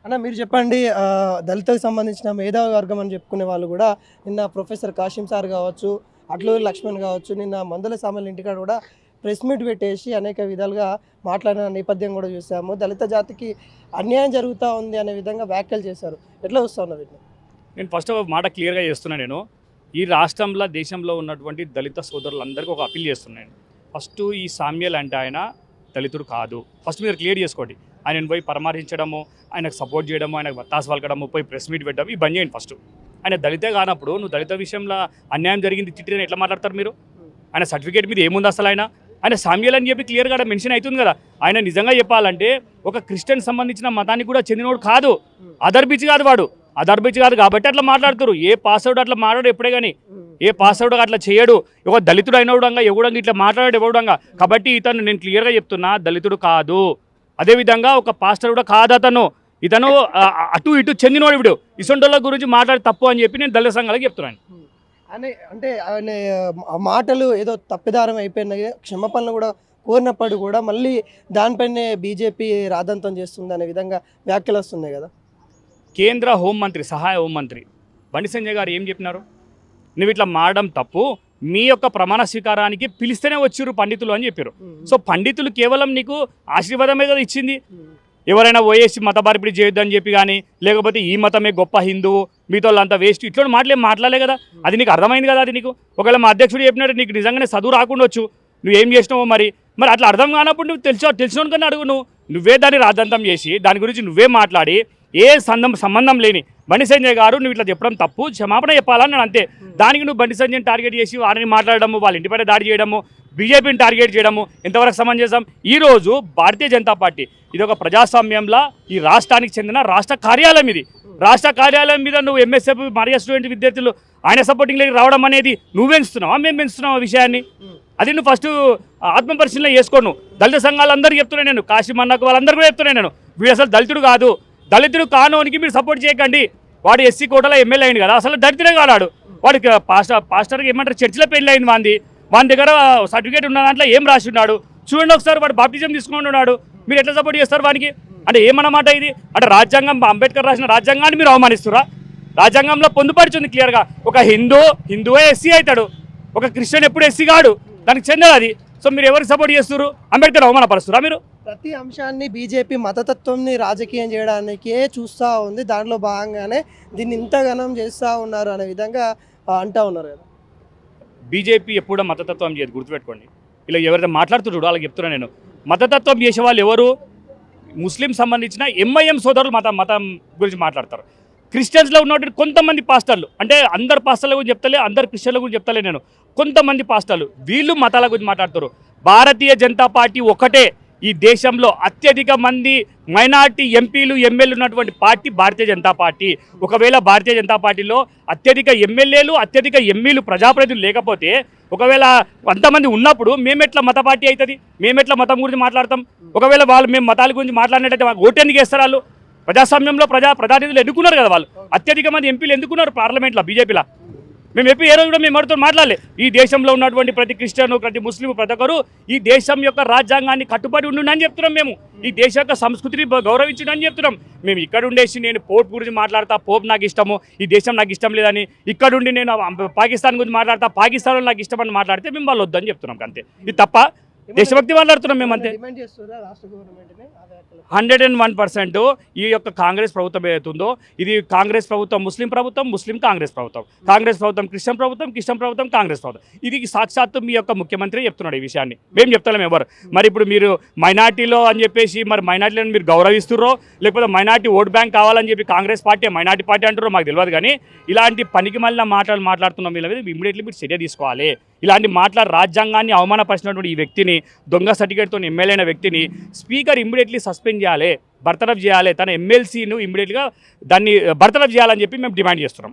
అన్న మీరు చెప్పండి దళితులకు సంబంధించిన మేధావి వర్గం అని చెప్పుకునే వాళ్ళు కూడా నిన్న ప్రొఫెసర్ కాశీం సార్ కావచ్చు, అట్లూరి లక్ష్మణ్ కావచ్చు, నిన్న మందుల సామాన్య ఇంటికాడ కూడా ప్రెస్ మీట్ పెట్టేసి అనేక విధాలుగా మాట్లాడిన నేపథ్యం కూడా చూసాము. దళిత జాతికి అన్యాయం జరుగుతూ ఉంది అనే విధంగా వ్యాఖ్యలు చేశారు. ఎట్లా వస్తా ఉన్నారు వీటిని? నేను ఫస్ట్ మాట క్లియర్గా చేస్తున్నాను. నేను ఈ రాష్ట్రంలో దేశంలో ఉన్నటువంటి దళిత సోదరులందరికీ ఒక అప్పీల్ చేస్తున్నాను. ఫస్ట్ ఈ సామ్యల్ అంటే ఆయన దళితుడు కాదు. ఫస్ట్ మీరు క్లియర్ చేసుకోండి. ఆయనను పోయి పరామర్శించడము, ఆయనకు సపోర్ట్ చేయడము, ఆయనకు బత్తాసు పలకడము, పోయి ప్రెస్ మీట్ పెట్టడం ఇవి బంద్ చేయండి. ఫస్ట్ ఆయన దళితే కానప్పుడు నువ్వు దళిత విషయంలో అన్యాయం జరిగింది తిట్టిరని ఎట్లా మాట్లాడతారు మీరు? ఆయన సర్టిఫికేట్ మీద ఏముంది అసలు? ఆయన సామ్యల్ అని చెప్పి క్లియర్గా మెన్షన్ అవుతుంది కదా. ఆయన నిజంగా చెప్పాలంటే ఒక క్రిస్టియన్ సంబంధించిన మతానికి కూడా చెందినోడు కాదు, అదర్ బీచ్ కాదు, వాడు అదర్ బీచ్ కాదు కాబట్టి అట్లా మాట్లాడుతారు. ఏ పాస్వర్డ్ అట్లా మాట్లాడు ఎప్పుడే కానీ, ఏ పాస్వర్డ్ అట్లా చేయడు. ఒక దళితుడు అయినవుడంగా ఎవడంగా ఇట్లా మాట్లాడాడు ఎవడంగా. కాబట్టి ఇతను నేను క్లియర్గా చెప్తున్నా, దళితుడు కాదు. అదేవిధంగా ఒక పాస్టర్ కూడా కాదు అతను. ఇతను అటు ఇటు చెందినోడు. ఇప్పుడు ఇసొంటోళ్ళ గురించి మాట్లాడి తప్పు అని చెప్పి నేను దళిత సంఘాలకు చెప్తున్నాను. అంటే ఆయన మాటలు ఏదో తప్పిదారం అయిపోయినాయి, క్షమాపణలు కూడా కోరినప్పుడు కూడా మళ్ళీ దానిపైనే బీజేపీ రాదంతం చేస్తుంది అనే విధంగా వ్యాఖ్యలు వస్తున్నాయి కదా. కేంద్ర హోంమంత్రి, సహాయ హోంమంత్రి బండి సంజయ్ గారు ఏం చెప్పినారు? నువ్వు ఇట్లా మారడం తప్పు, మీ యొక్క ప్రమాణ స్వీకారానికి పిలిస్తేనే వచ్చిర్రు పండితులు అని చెప్పారు. సో పండితులు కేవలం నీకు ఆశీర్వాదమే కదా ఇచ్చింది. ఎవరైనా ఓయేసి మత మార్పిడి చేయొద్దని చెప్పి కానీ, లేకపోతే ఈ మతమే గొప్ప హిందువు, మీతో అంతా వేస్ట్, ఇట్లా మాట్లాడలే కదా. అది నీకు అర్థమైంది కదా. అది నీకు ఒకవేళ మా అధ్యక్షుడు చెప్పినట్టు నీకు నిజంగానే చదువు రాకుండొచ్చు, నువ్వేం చేసినావో మరి అట్లా అర్థం కానప్పుడు నువ్వు తెలిసినోడు కన్నా అడుగు. నువ్వే దాన్ని రాద్ధాంతం చేసి దాని గురించి నువ్వే మాట్లాడి ఏ సంబంధం లేని బండి సంజయ్ గారు నువ్వు ఇట్లా చెప్పడం తప్పు, క్షమాపణ చెప్పాలని నేను అంతే. దానికి నువ్వు బండి సంజయ్ని టార్గెట్ చేసి వారిని మాట్లాడడము, వాళ్ళ ఇంటిపై దాడి చేయడము, బీజేపీని టార్గెట్ చేయడము ఎంతవరకు సమంజసం? ఈరోజు భారతీయ జనతా పార్టీ ఇది ఒక ప్రజాస్వామ్యంలో ఈ రాష్ట్రానికి చెందిన రాష్ట్ర కార్యాలయం. ఇది రాష్ట్ర కార్యాలయం మీద నువ్వు ఎంఎస్ఎఫ్ మరియా స్టూడెంట్ విద్యార్థులు ఆయన సపోర్టింగ్ లేక రావడం అనేది నువ్వు పెంచుతున్నావా, మేము పెంచుతున్నావు ఆ విషయాన్ని? అది నువ్వు ఫస్ట్ ఆత్మపరిశీలన చేసుకోను. దళిత సంఘాలందరికీ చెప్తున్నాను నేను, కాశీమన్నకు వాళ్ళందరికీ కూడా చెప్తున్నాను నేను, వీడు అసలు దళితుడు కాదు. దళితుడు కానోనికి మీరు సపోర్ట్ చేయకండి. వాడు ఎస్సీ కోటలో ఎమ్మెల్యే అయింది కదా, అసలు దళితుడే కాడాడు. వాడికి పాస్టర్కి ఏమంటారు, చర్చిలో పెళ్ళి అయింది వాంది, వాని దగ్గర సర్టిఫికేట్ ఉన్న దాంట్లో ఏం రాసి ఉన్నాడు చూడండి ఒకసారి. వాడు బాప్టిజం తీసుకుని ఉన్నాడు, మీరు ఎట్లా సపోర్ట్ చేస్తారు వానికి? అంటే ఏమన్నమాట ఇది? అంటే రాజ్యాంగం, అంబేద్కర్ రాసిన రాజ్యాంగాన్ని మీరు అవమానిస్తురా? రాజ్యాంగంలో పొందుపరిచింది క్లియర్గా, ఒక హిందువే ఎస్సీ అవుతాడు, ఒక క్రిస్టియన్ ఎప్పుడు ఎస్సీ కాడు, దానికి చెందదు అది. సో మీరు ఎవరికి సపోర్ట్ చేస్తున్నారు? అంబేద్కర్ అవమానపరుస్తురా మీరు? ప్రతి అంశాన్ని బీజేపీ మతతత్వంని రాజకీయం చేయడానికే చూస్తూ ఉంది. దాంట్లో భాగంగానే దీన్ని ఇంతగానం చేస్తూ ఉన్నారు అనే విధంగా అంటూ ఉన్నారు కదా. బీజేపీ ఎప్పుడూ మతతత్వం చేయదు, గుర్తుపెట్టుకోండి. ఇలా ఎవరైతే మాట్లాడుతున్నారో వాళ్ళకి చెప్తున్నా నేను, మతతత్వం చేసే వాళ్ళు ఎవరు? ముస్లిం సంబంధించిన ఎంఐఎం సోదరులు మతం గురించి మాట్లాడతారు. క్రిస్టియన్స్లో ఉన్నటువంటి కొంతమంది పాస్టర్లు, అంటే అందరు పాస్టర్ల గురించి చెప్తలే, అందరు క్రిస్టియన్ల గురించి చెప్తలే నేను, కొంతమంది పాస్టర్లు వీళ్ళు మతాల గురించి మాట్లాడతారు. భారతీయ జనతా పార్టీ ఒకటే ఈ దేశంలో అత్యధిక మంది మైనార్టీ ఎంపీలు ఎమ్మెల్యేలు ఉన్నటువంటి పార్టీ భారతీయ జనతా పార్టీ. ఒకవేళ భారతీయ జనతా పార్టీలో అత్యధిక ఎమ్మెల్యేలు, అత్యధిక ఎంపీలు, ప్రజాప్రతినిధులు లేకపోతే, ఒకవేళ అంతమంది ఉన్నప్పుడు మేమెట్లా మత పార్టీ అవుతుంది? మేమెట్లా మతం గురించి మాట్లాడతాం? ఒకవేళ మేము మతాల గురించి మాట్లాడినట్టయితే ఓటు ఎందుకు వేస్తారు వాళ్ళు? ప్రజాస్వామ్యంలో ప్రజాప్రతినిధులు ఎన్నుకున్నారు కదా వాళ్ళు, అత్యధిక మంది ఎంపీలు ఎన్నుకున్నారు పార్లమెంట్లో బీజేపీలో. మేము ఏ రోజు కూడా మేము ఎవరితో మాట్లాడలే. ఈ దేశంలో ఉన్నటువంటి ప్రతి క్రిస్టియన్, ప్రతి ముస్లిం, ప్రతి ఒక్కరు ఈ దేశం యొక్క రాజ్యాంగాన్ని కట్టుబడి ఉండునని చెప్తున్నాం. మేము ఈ దేశ యొక్క సంస్కృతిని గౌరవించుడని చెప్తున్నాం. మేము ఇక్కడ ఉండేసి నేను పోప్ గురించి మాట్లాడతా, పోప్ నాకు ఇష్టము, ఈ దేశం నాకు ఇష్టం లేదని, ఇక్కడుండి నేను పాకిస్తాన్ గురించి మాట్లాడతా, పాకిస్తాన్లో నాకు ఇష్టం అని మాట్లాడితే మేము వాళ్ళు వద్దని చెప్తున్నాం అంతే. ఇది తప్ప దేశభక్తి మాట్లాడుతున్నాం మేము అంతే. 101% ఈ యొక్క కాంగ్రెస్ ప్రభుత్వం ఏదైతుందో ఇది కాంగ్రెస్ ప్రభుత్వం ముస్లిం ప్రభుత్వం, ముస్లిం కాంగ్రెస్ ప్రభుత్వం, కాంగ్రెస్ ప్రభుత్వం క్రిస్టియన్ ప్రభుత్వం, క్రిస్టియన్ ప్రభుత్వం కాంగ్రెస్ ప్రభుత్వం. ఇది సాక్షాత్తు మీ యొక్క ముఖ్యమంత్రి చెప్తున్నాడు ఈ విషయాన్ని, మేము చెప్తలేము ఎవరు. మరి ఇప్పుడు మీరు మైనార్టీలో అని చెప్పేసి మరి మైనార్టీలను మీరు గౌరవిస్తుర్రో, లేకపోతే మైనార్టీ ఓట్ బ్యాంక్ కావాలని చెప్పి కాంగ్రెస్ పార్టీ మైనార్టీ పార్టీ అంటారో మాకు తెలియదు. కానీ ఇలాంటి పనికి మళ్ళీ మాట్లాడుతున్నాం వీళ్ళ మీద ఇమ్మీడియట్లీ మీరు చర్య తీసుకోవాలి. ఇలాంటి రాజ్యాంగాన్ని అవమానపరిచినటువంటి ఈ వ్యక్తిని, దొంగ సర్టిఫికేట్తో ఎమ్మెల్యే అయిన వ్యక్తిని స్పీకర్ ఇమ్మీడియట్లీ సస్పెండ్ చేయాలి, బర్తరఫ్ చేయాలి. తన ఎమ్మెల్సీను ఇమ్మీడియట్గా దాన్ని బర్తరఫ్ చేయాలని చెప్పి మేము డిమాండ్ చేస్తున్నాం.